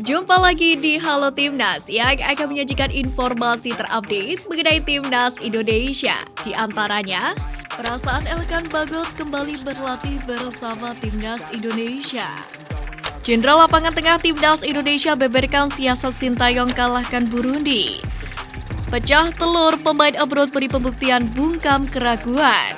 Jumpa lagi di Halo Timnas yang akan menyajikan informasi terupdate mengenai Timnas Indonesia. Di antaranya, perasaan Elkan Bagot kembali berlatih bersama Timnas Indonesia. Jenderal lapangan tengah Timnas Indonesia beberkan siasat Sintayong kalahkan Burundi. Pecah telur pemain abroad beri pembuktian bungkam keraguan.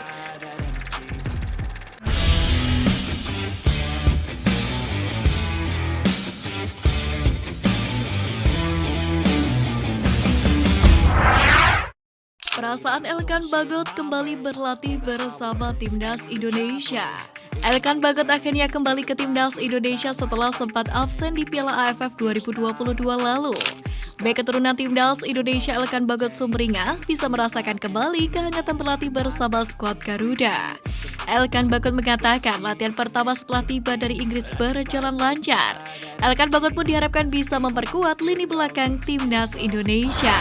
Perasaan Elkan Bagot kembali berlatih bersama Timnas Indonesia. Elkan Bagot akhirnya kembali ke Timnas Indonesia setelah sempat absen di Piala AFF 2022 lalu. Bek keturunan Timnas Indonesia Elkan Bagot Sumringah bisa merasakan kembali kehangatan berlatih bersama skuad Garuda. Elkan Bagot mengatakan latihan pertama setelah tiba dari Inggris berjalan lancar. Elkan Bagot pun diharapkan bisa memperkuat lini belakang Timnas Indonesia.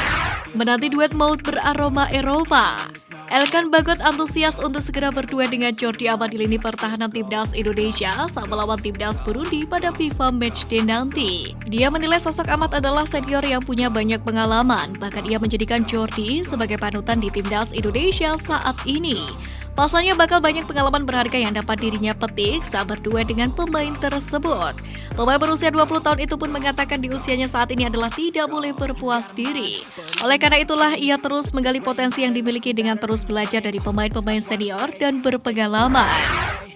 Menanti duet maut beraroma Eropa. Elkan Bagot antusias untuk segera berduet dengan Jordi Amat di lini pertahanan Timnas Indonesia saat melawan Timnas Burundi pada FIFA Matchday nanti. Dia menilai sosok Amat adalah senior yang punya banyak pengalaman, bahkan ia menjadikan Jordi sebagai panutan di Timnas Indonesia saat ini. Pasalnya bakal banyak pengalaman berharga yang dapat dirinya petik saat berdua dengan pemain tersebut. Pemain berusia 20 tahun itu pun mengatakan di usianya saat ini adalah tidak boleh berpuas diri. Oleh karena itulah ia terus menggali potensi yang dimiliki dengan terus belajar dari pemain-pemain senior dan berpengalaman.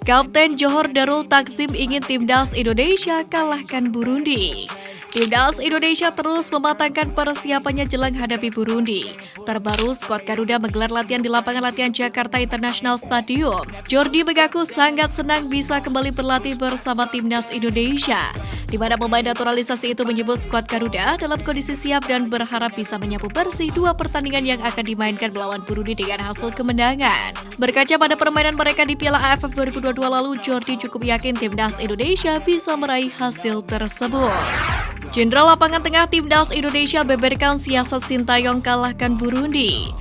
Kapten Johor Darul Takzim ingin Timnas Indonesia kalahkan Burundi. Timnas Indonesia terus mematangkan persiapannya jelang hadapi Burundi. Terbaru, skuad Garuda menggelar latihan di lapangan latihan Jakarta International Stadium. Jordi mengaku sangat senang bisa kembali berlatih bersama Timnas Indonesia, di mana pemain naturalisasi itu menyebut skuad Garuda dalam kondisi siap dan berharap bisa menyapu bersih dua pertandingan yang akan dimainkan melawan Burundi dengan hasil kemenangan. Berkaca pada permainan mereka di Piala AFF 2022 lalu, Jordi cukup yakin Timnas Indonesia bisa meraih hasil tersebut. Jenderal lapangan tengah Timnas Indonesia beberkan siasat Sintayong kalahkan Burundi.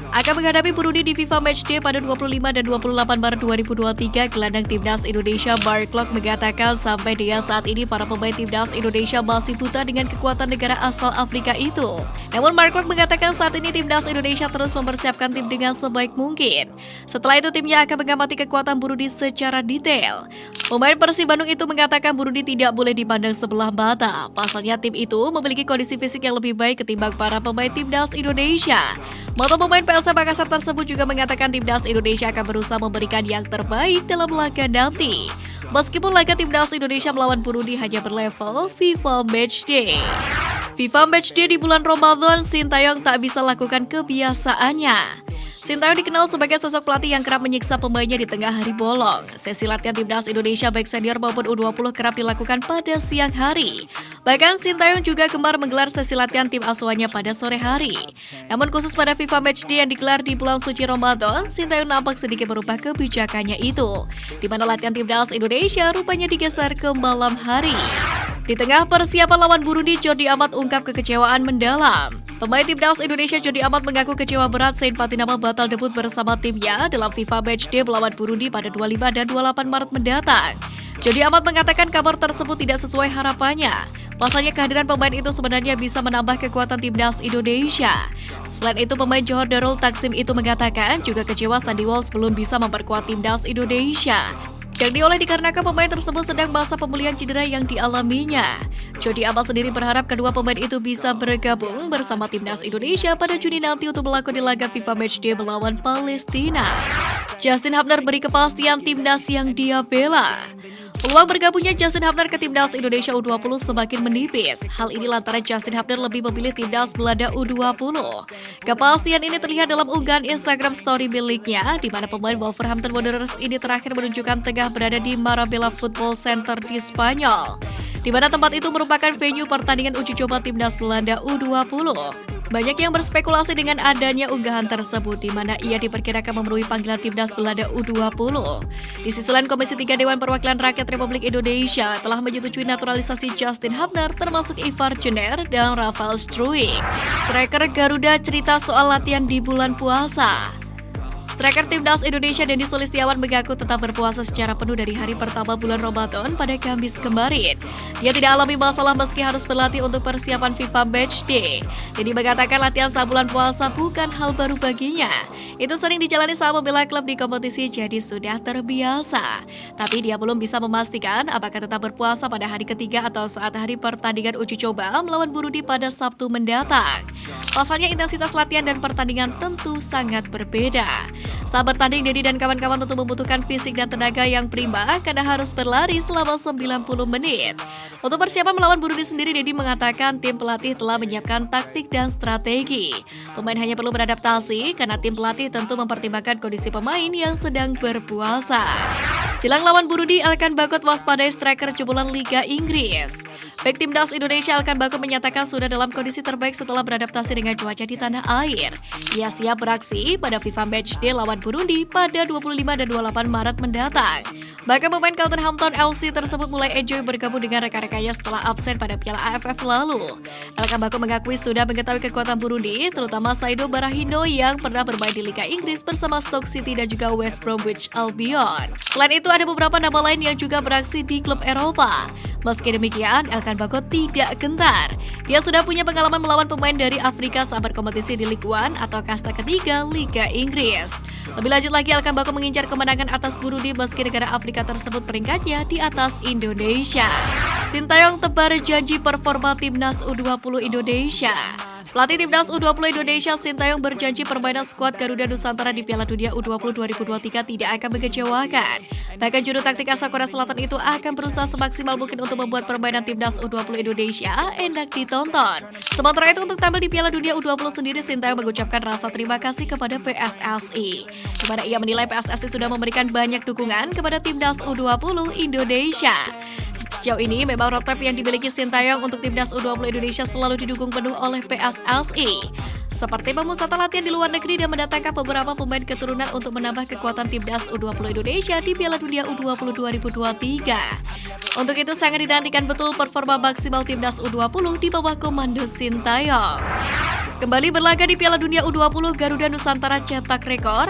Akan menghadapi Burundi di FIFA Matchday pada 25 dan 28 Maret 2023, gelandang Timnas Indonesia Mark Klok mengatakan sampai dengan saat ini para pemain Timnas Indonesia masih buta dengan kekuatan negara asal Afrika itu. Namun Mark Klok mengatakan saat ini Timnas Indonesia terus mempersiapkan tim dengan sebaik mungkin. Setelah itu timnya akan mengamati kekuatan Burundi secara detail. Pemain Persib Bandung itu mengatakan Burundi tidak boleh dipandang sebelah mata. Pasalnya tim itu memiliki kondisi fisik yang lebih baik ketimbang para pemain Timnas Indonesia. Moto pemain PSM Makassar tersebut juga mengatakan Timnas Indonesia akan berusaha memberikan yang terbaik dalam laga nanti. Meskipun laga Timnas Indonesia melawan Burundi hanya berlevel FIFA Matchday. FIFA Matchday di bulan Ramadan, Sintayong tak bisa lakukan kebiasaannya. Sintayong dikenal sebagai sosok pelatih yang kerap menyiksa pemainnya di tengah hari bolong. Sesi latihan Timnas Indonesia baik senior maupun U20 kerap dilakukan pada siang hari. Bahkan Sintayong juga gemar menggelar sesi latihan tim asuhannya pada sore hari. Namun khusus pada FIFA Matchday yang digelar di bulan suci Ramadan, Sintayong nampak sedikit berubah kebijakannya itu, di mana latihan Timnas Indonesia rupanya digeser ke malam hari. Di tengah persiapan lawan Burundi, Jordi Amat ungkap kekecewaan mendalam. Pemain Timnas Indonesia Jordi Amat mengaku kecewa berat Saint Patinama batal debut bersama timnya dalam FIFA Matchday melawan Burundi pada 25 dan 28 Maret mendatang. Jordi Amat mengatakan kabar tersebut tidak sesuai harapannya. Pasalnya kehadiran pemain itu sebenarnya bisa menambah kekuatan Timnas Indonesia. Selain itu, pemain Johor Darul Takzim itu mengatakan juga kecewa Sandy Walsh belum bisa memperkuat Timnas Indonesia. Yang diolah dikarenakan pemain tersebut sedang masa pemulihan cedera yang dialaminya. Jordi Amat sendiri berharap kedua pemain itu bisa bergabung bersama Timnas Indonesia pada Juni nanti untuk berlaku di laga FIFA Matchday melawan Palestina. Justin Hubner beri kepastian Timnas yang dia bela. Peluang bergabungnya Justin Hubner ke Timnas Indonesia U20 semakin menipis. Hal ini lantaran Justin Hubner lebih memilih Timnas Belanda U20. Kepastian ini terlihat dalam unggahan Instagram story miliknya, di mana pemain Wolverhampton Wanderers ini terakhir menunjukkan tengah berada di Marabella Football Center di Spanyol, di mana tempat itu merupakan venue pertandingan uji coba Timnas Belanda U20. Banyak yang berspekulasi dengan adanya unggahan tersebut, di mana ia diperkirakan memenuhi panggilan Timnas Belanda U20. Di sisi lain, Komisi 3 Dewan Perwakilan Rakyat Republik Indonesia telah menyetujui naturalisasi Justin Hubner, termasuk Ivar Jenner dan Rafael Struijk. Striker Garuda cerita soal latihan di bulan puasa. Striker Timnas Indonesia Dendy Sulistiawan mengaku tetap berpuasa secara penuh dari hari pertama bulan Ramadan pada Kamis kemarin. Dia tidak alami masalah meski harus berlatih untuk persiapan FIFA Matchday. Dendy mengatakan latihan saat bulan puasa bukan hal baru baginya. Itu sering dijalani saat membela klub di kompetisi, jadi sudah terbiasa. Tapi dia belum bisa memastikan apakah tetap berpuasa pada hari ketiga atau saat hari pertandingan uji coba melawan Burundi pada Sabtu mendatang. Pasalnya intensitas latihan dan pertandingan tentu sangat berbeda. Saat bertanding, Dendy dan kawan-kawan tentu membutuhkan fisik dan tenaga yang prima karena harus berlari selama 90 menit. Untuk persiapan melawan Burundi sendiri, Dendy mengatakan tim pelatih telah menyiapkan taktik dan strategi. Pemain hanya perlu beradaptasi karena tim pelatih tentu mempertimbangkan kondisi pemain yang sedang berpuasa. Jelang lawan Burundi, Elkan Bagot waspadai striker jebolan Liga Inggris. Bek Timnas Indonesia Elkan Bagot menyatakan sudah dalam kondisi terbaik setelah beradaptasi dengan cuaca di tanah air. Ia siap beraksi pada FIFA Matchday lawan Burundi pada 25 dan 28 Maret mendatang. Bahkan pemain Charlton FC tersebut mulai enjoy bergabung dengan rekan-rekannya setelah absen pada Piala AFF lalu. Elkan Bagot mengakui sudah mengetahui kekuatan Burundi, terutama Saido Barahino yang pernah bermain di Liga Inggris bersama Stoke City dan juga West Bromwich Albion. Selain itu, ada beberapa nama lain yang juga beraksi di klub Eropa. Meski demikian, Elkan Bagot tidak gentar. Dia sudah punya pengalaman melawan pemain dari Afrika saat berkompetisi di Ligue 1 atau kasta ketiga Liga Inggris. Lebih lanjut lagi, Elkan Bagot mengincar kemenangan atas Burundi meski negara Afrika tersebut peringkatnya di atas Indonesia. Sintayong tebar janji performa Timnas U20 Indonesia. Pelatih Timnas U20 Indonesia Sintayong berjanji permainan skuad Garuda Nusantara di Piala Dunia U20 2023 tidak akan mengecewakan. Bahkan juru taktik asal Korea Selatan itu akan berusaha semaksimal mungkin untuk membuat permainan Timnas U20 Indonesia enak ditonton. Sementara itu untuk tampil di Piala Dunia U20 sendiri, Sintayong mengucapkan rasa terima kasih kepada PSSI, di mana ia menilai PSSI sudah memberikan banyak dukungan kepada Timnas U20 Indonesia. Sejauh ini memang roadmap yang dimiliki Sintayong untuk Timnas U20 Indonesia selalu didukung penuh oleh PSSI. Seperti pemusatan latihan di luar negeri dan mendatangkan beberapa pemain keturunan untuk menambah kekuatan Timnas U20 Indonesia di Piala Dunia U20 2023. Untuk itu sangat dinantikan betul performa maksimal Timnas U20 di bawah komando Sintayong. Kembali berlaga di Piala Dunia U20, Garuda Nusantara cetak rekor.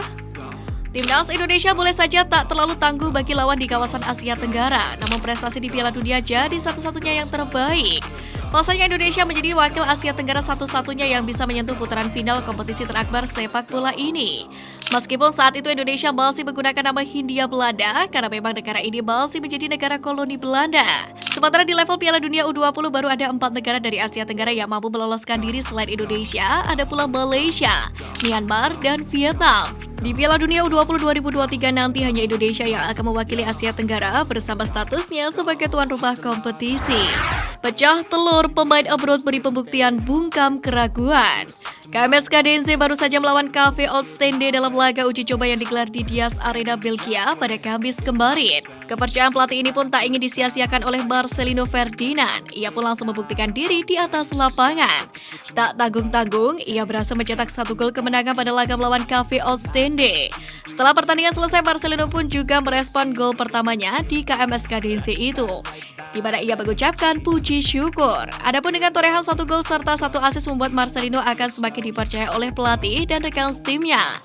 Timnas Indonesia boleh saja tak terlalu tangguh bagi lawan di kawasan Asia Tenggara, namun prestasi di Piala Dunia jadi satu-satunya yang terbaik. Pasalnya Indonesia menjadi wakil Asia Tenggara satu-satunya yang bisa menyentuh putaran final kompetisi terakbar sepak bola ini. Meskipun saat itu Indonesia masih menggunakan nama Hindia Belanda karena memang negara ini masih menjadi negara koloni Belanda. Sementara di level Piala Dunia U20 baru ada 4 negara dari Asia Tenggara yang mampu meloloskan diri selain Indonesia, ada pula Malaysia, Myanmar, dan Vietnam. Di Piala Dunia U20 2023 nanti hanya Indonesia yang akan mewakili Asia Tenggara bersama statusnya sebagai tuan rumah kompetisi. Pecah telur, pemain abroad beri pembuktian bungkam keraguan. KMS Kadense baru saja melawan KV Oostende dalam laga uji coba yang digelar di Diaz Arena Belgia pada Kamis kemarin. Kepercayaan pelatih ini pun tak ingin disia-siakan oleh Marcelino Ferdinand. Ia pun langsung membuktikan diri di atas lapangan. Tak tanggung-tanggung, ia berhasil mencetak 1 gol kemenangan pada laga melawan KV Oostende. Setelah pertandingan selesai, Marcelino pun juga merespon gol pertamanya di KMS Kadense itu, di mana ia mengucapkan puji syukur. Adapun dengan torehan 1 gol serta 1 assist membuat Marcelino akan semakin dipercaya oleh pelatih dan rekan timnya.